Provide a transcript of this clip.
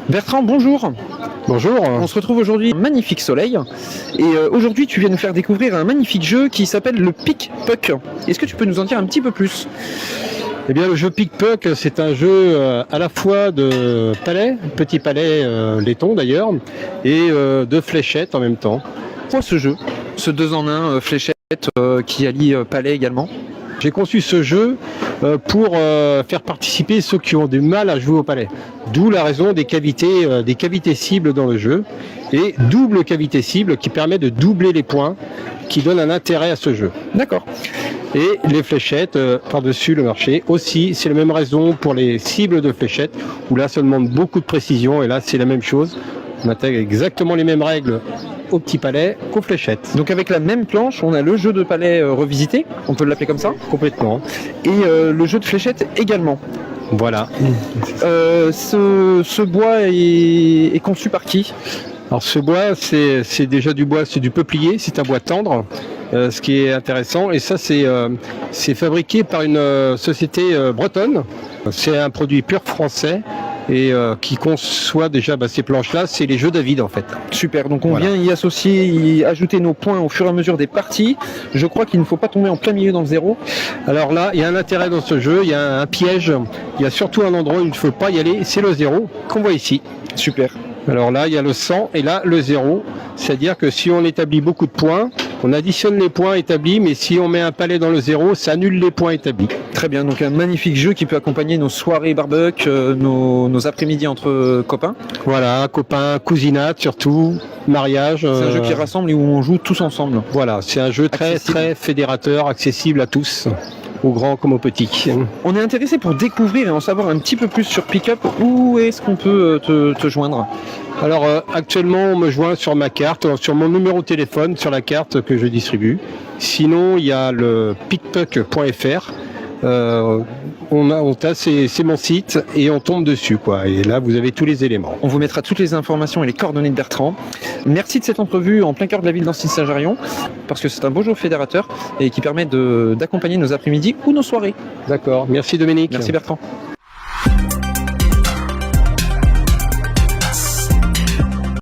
Bertrand, bonjour. Bonjour. On se retrouve aujourd'hui, magnifique soleil. Et aujourd'hui, tu viens nous faire découvrir un magnifique jeu qui s'appelle le Pick-Puck. Est-ce que tu peux nous en dire un petit peu plus? Eh bien, le jeu Pick-Puck, c'est un jeu à la fois de palais, petit palais laiton d'ailleurs, et de fléchettes en même temps. Pourquoi ce jeu? Ce 2 en 1 fléchette qui allie palais également. J'ai conçu ce jeu pour faire participer ceux qui ont du mal à jouer au palais. D'où la raison des cavités cibles dans le jeu. Et double cavité cible qui permet de doubler les points, qui donne un intérêt à ce jeu. D'accord. Et les fléchettes par-dessus le marché aussi, c'est la même raison pour les cibles de fléchettes, où là ça demande beaucoup de précision, et là c'est la même chose. On intègre exactement les mêmes règles au petit palais qu'aux fléchettes. Donc avec la même planche, on a le jeu de palais revisité, on peut l'appeler comme ça? Complètement. Et le jeu de fléchettes également. Voilà. Ce bois est conçu par qui? Alors ce bois, c'est déjà du bois, c'est du peuplier, c'est un bois tendre, ce qui est intéressant. Et ça, c'est fabriqué par une société bretonne. C'est un produit pur français et qui conçoit déjà ces planches-là, c'est les jeux David en fait. Super, donc on vient y associer, y ajouter nos points au fur et à mesure des parties. Je crois qu'il ne faut pas tomber en plein milieu dans le zéro. Alors là, il y a un intérêt dans ce jeu, il y a un piège, il y a surtout un endroit où il ne faut pas y aller, c'est le zéro qu'on voit ici. Super. Alors là, il y a le 100 et là, le 0. C'est-à-dire que si on établit beaucoup de points, on additionne les points établis, mais si on met un palais dans le 0, ça annule les points établis. Très bien, donc un magnifique jeu qui peut accompagner nos soirées barbecue, nos après-midi entre copains. Voilà, copains, cousinade surtout, mariage. C'est un jeu qui rassemble et où on joue tous ensemble. Voilà, c'est un jeu très fédérateur, accessible à tous. Aux grands comme aux petits. On est intéressé pour découvrir et en savoir un petit peu plus sur Pick-Up. Où est-ce qu'on peut te joindre? Alors actuellement on me joint sur ma carte, sur mon numéro de téléphone, sur la carte que je distribue. Sinon il y a le pickpuck.fr. C'est mon site et on tombe dessus et là vous avez tous les éléments. On vous mettra toutes les informations et les coordonnées de Bertrand. Merci de cette entrevue en plein cœur de la ville d'Ancy-Saint-Gérion, parce que c'est un beau jeu fédérateur et qui permet d'accompagner nos après-midi ou nos soirées. D'accord, merci Dominique. Merci Bertrand.